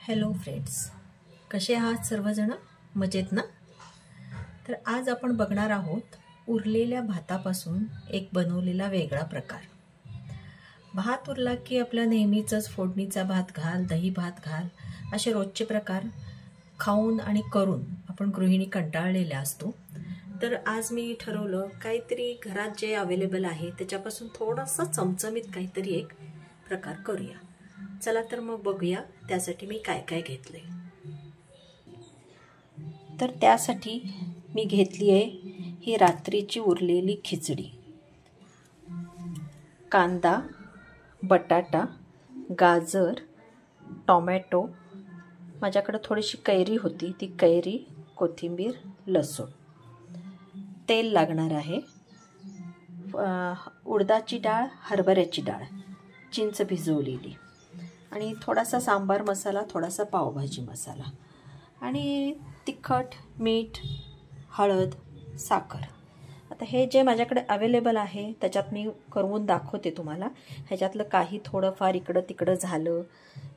Hello friends, कसे आहात सर्वजण? मजेत ना? तर आज आपण बघणार आहोत उरलेल्या भातापासून एक बनवलेला वेगळा प्रकार. भात उरला की आपला नेहमीच फोडणीचा भात घाल, दही भात घाल असे रोजचे प्रकार खाऊन आणि करून आपण गृहिणी कंटाळलेल्या असतो. तर आज मी ठरवलं काहीतरी घरात जे अवेलेबल आहे त्याच्यापासून थोडासा चमचमीत काहीतरी एक प्रकार करूया. चला तर मग बघूया त्यासाठी मी काय काय घेतले. तर त्यासाठी मी घेतली आहे ही रात्रीची उरलेली खिचडी. कांदा, बटाटा, गाजर, टोमॅटो, माझ्याकडे थोडीशी कैरी होती, ती कैरी, कोथिंबीर, लसूण. तेल लागणार आहे, उडदाची डाळ, हरभऱ्याची डाळ, चिंच भिजवलेली आणि थोडासा सांबार मसाला, थोडासा पावभाजी मसाला आणि तिखट, मीठ, हळद, साखर. आता हे जे माझ्याकडे अवेलेबल आहे त्याच्यात मी करून दाखवते तुम्हाला. ह्याच्यातलं काही थोडंफार इकडं तिकडं झालं,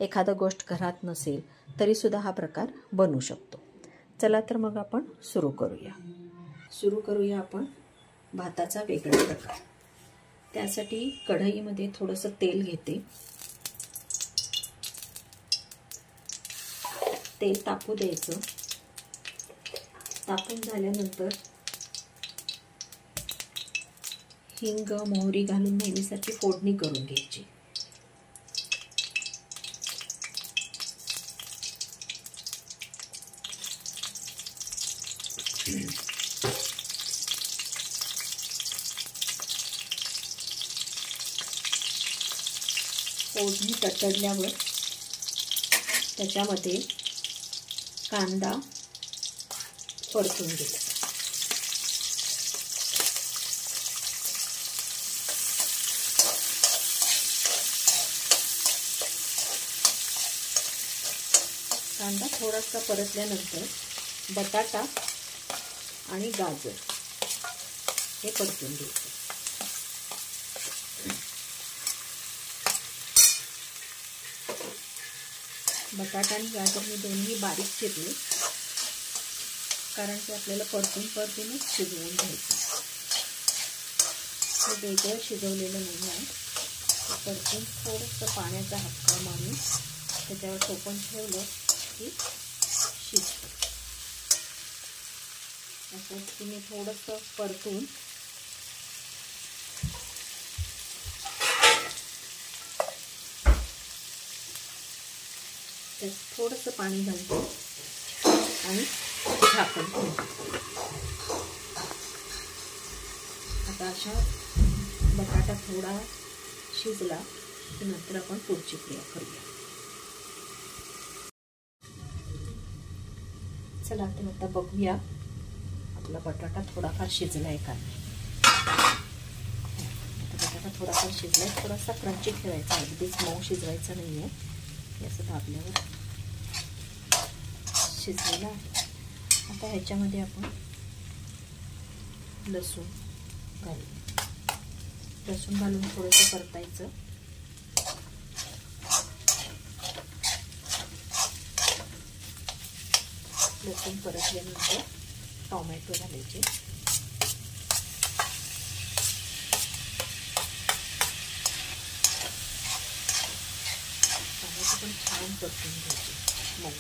एखादं गोष्ट घरात नसेल तरीसुद्धा हा प्रकार बनवू शकतो. चला तर मग आपण सुरू करूया आपण भाताचा वेगळा प्रकार. त्यासाठी कढईमध्ये थोडंसं तेल घेते. तेल तापू द्यायचं. तापून झाल्यानंतर हिंग, मोहरी घालून नेहमीसारखी फोडणी करून घ्यायची. फोडणी तडतडल्यावर त्याच्यामध्ये कांदा परतून घ्यायचा. कांदा थोडासा परतल्यानंतर बटाटा आणि गाजर हे परतून घ्यायचं. बटाटा आणि गाजर मी दोन्ही बारीक चिरले, कारण ते आपल्याला परतूनच शिजवून घ्यायचं. हे वेगळं शिजवलेलं नाही आहे. परतून थोडंसं पाण्याचा हक्का मारून त्याच्यावर टोपण ठेवलं की शिजतं. असं तुम्ही थोडंसं परतून त्यात थोडंसं पाणी घालतो आणि झाकण ठेवतो. आता अशा बटाटा थोडा शिजला की नंतर आपण पुढची क्रिया करूया. चला तर आता बघूया आपला बटाटा थोडाफार शिजलाय का नाही. बटाटा थोडाफार शिजलाय. थोडासा क्रंची ठेवायचा, अगदीच मऊ शिजवायचा नाही आहे. असं दाबल्यावर शिजलेला आहे. आता ह्याच्यामध्ये आपण लसूण घालून थोडंसं परतायचं. लसूण परतल्यानंतर टोमॅटो घालायचे. पण छान परतून घ्यायचे. मग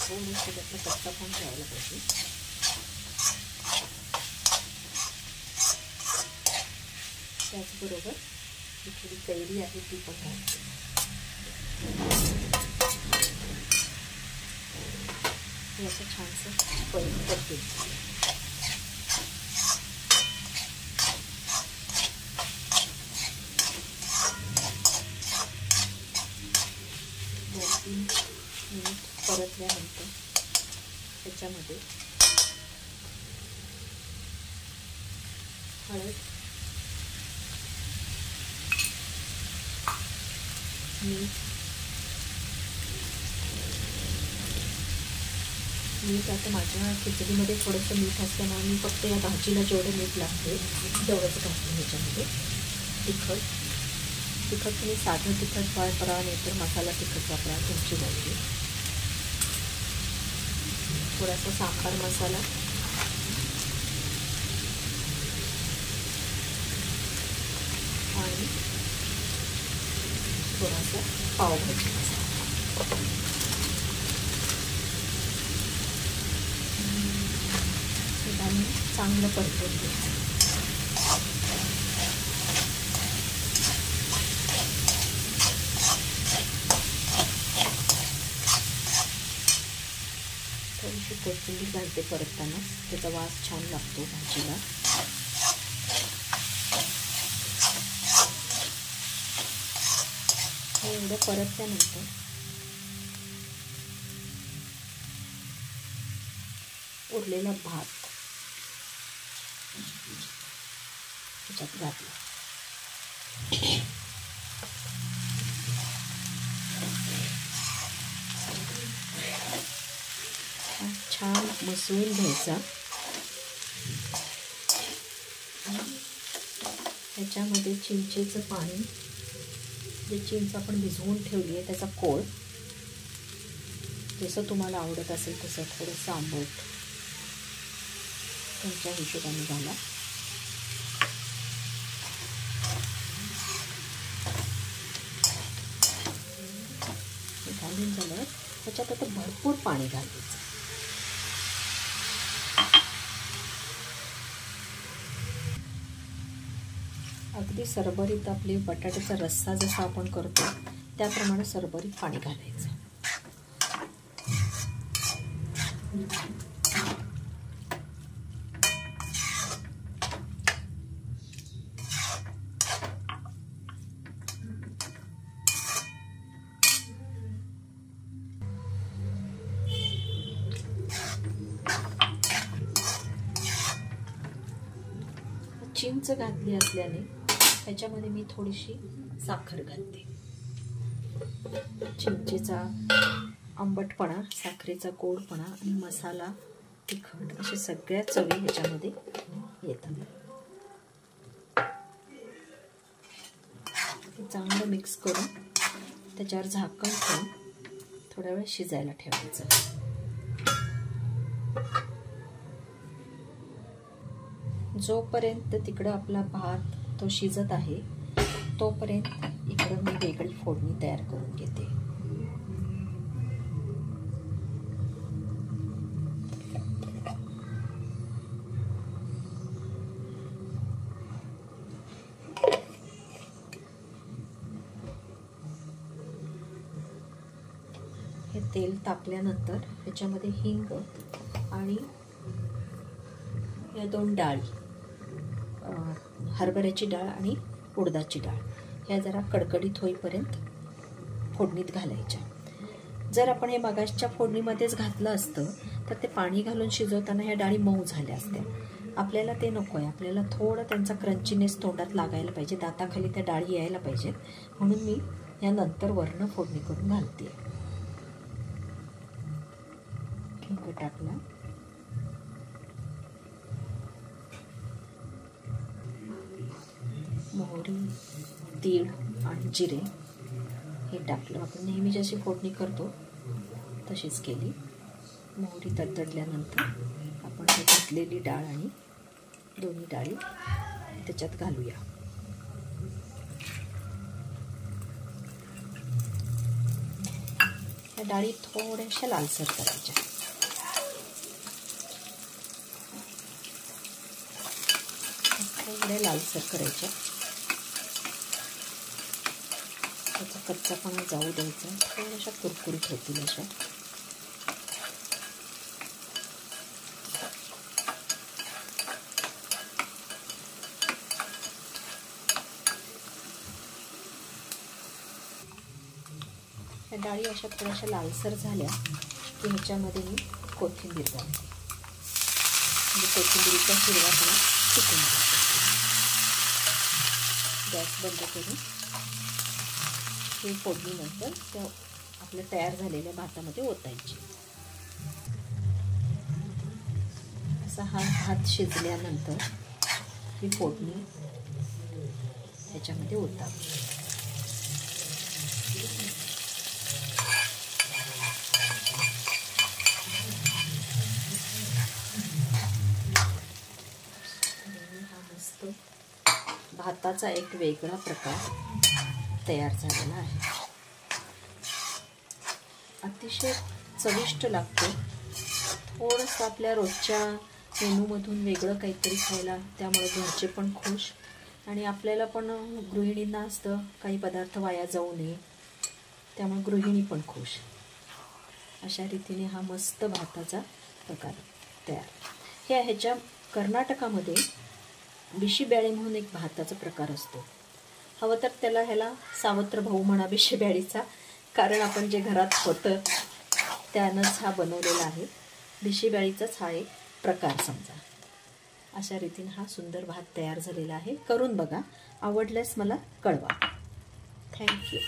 थोडंसं त्यातला कच्चा पण ठेवायला पाहिजे. त्याचबरोबर ही थोडी कैरी आहे ती पण घालायची. हे असं छानसं परतून मिनिट परतल्यानंतर त्याच्यामध्ये हळद, मीठ आता माझ्या खिचडीमध्ये थोडंसं मीठ असल्यामुळे मी फक्त या भाजीला जेवढं मीठ लागते तेवढंच घातलं. ह्याच्यामध्ये तिखट तुम्ही साधं तिखट वापरा, नाहीतर मसाला तिखट वापरा, तुमची मर्जी. थोडासा सांबार मसाला, आणि थोडासा पावभाजी मसाला. आणि चांगलं परतून घ्यायचं. थोडीशी कोथिंबीर घालते परतताना, त्याचा वास छान लागतो भाजीला. एवढं परतल्यानंतर उरलेला भात त्याच्यात घातला. छान मसळून घ्यायचा. त्याच्यामध्ये चिंचेचं पाणी, जे चिंच आपण भिजवून ठेवली आहे त्याचा कोळ, जसं तुम्हाला आवडत असेल तसं थोडंसं आंबट तुमच्या हिशोबाने घाला. घालून झालं त्याच्यात आता भरपूर पाणी घालायचं. अगदी सरभरीत आपली बटाट्याचा रस्सा जसा आपण करतो त्याप्रमाणे सरभरीत पाणी घालायचं. चिंच घातली असल्याने त्याच्यामध्ये मी थोडीशी साखर घालते. चिंचेचा आंबटपणा, साखरेचा गोडपणा आणि मसाला, तिखट अशा सगळ्या चवी ह्याच्यामध्ये येतात. चांगलं मिक्स करून त्याच्यावर झाकण ठेवून थोडा वेळ शिजायला ठेवायचं. जोपर्यंत तिकडं आपला भात तो शिजत आहे तोपर्यंत इकडं मी वेगळी फोडणी तयार करून घेते. हे तेल तापल्यानंतर ह्याच्यामध्ये हिंग आणि या 2 डाळी, हरभऱ्याची डाळ आणि उडदाची डाळ, ह्या जरा कडकडीत होईपर्यंत फोडणीत घालायच्या. जर आपण हे मगाशच्या फोडणीमध्येच घातलं असतं तर ते पाणी घालून शिजवताना ह्या डाळी मऊ झाल्या असत्या. आपल्याला ते नको आहे. आपल्याला थोडं त्यांचा क्रंचीनेस तोंडात लागायला पाहिजे, दाताखाली त्या डाळी यायला पाहिजेत, म्हणून मी यानंतर वरनं फोडणी करून घालते. हिंग टाकला, मोहरी, तीळ आणि जिरे हे टाकलं. आपण नेहमी जशी फोडणी करतो तशीच केली. मोहरी तडतडल्यानंतर आपण हे घातलेली डाळ आणि दोन्ही डाळी त्याच्यात घालूया. या डाळी थोड्याशा लालसर करायच्या. थोड्या लालसर करायच्या. त्याचा कच्चापणा जाऊ द्यायचा. थोड्याशा कुरकुरीत होतील अशा. या डाळी अशा थोड्याशा लालसर झाल्या की ह्याच्यामध्ये मी कोथिंबीर घालते. म्हणजे कोथिंबीरीचा हिरवापणा टिकून जातो. गॅस बंद करून ही फोडणीनंतर त्या आपल्या तयार झालेल्या भातामध्ये ओतायची. असा हा भात शिजल्यानंतर ही फोडणी ह्याच्यामध्ये ओतावी. भाताचा एक वेगळा प्रकार तयार झालेला आहे. अतिशय चविष्ट लागतो. थोडंसं आपल्या रोजच्या मेनूमधून वेगळं काहीतरी खायला, त्यामुळे घरचे पण खुश आणि आपल्याला पण, गृहिणींना असतं काही पदार्थ वाया जाऊ नये, त्यामुळे गृहिणी पण खुश. अशा रीतीने हा मस्त भाताचा प्रकार तयार. हे ह्याच्या कर्नाटकामध्ये बिशीबेळे म्हणून एक भाताचा प्रकार असतो. हवं तर ह्याला सावत्र भाऊ म्हणा बिशीबेळीचा, कारण आपण जे घरात होतं त्यानंच हा बनवलेला आहे. बिशीबेळीचाच हा एक प्रकार समजा. अशा रीतीने हा सुंदर भात तयार झालेला आहे. करून बघा, आवडल्यास मला कळवा. थँक्यू.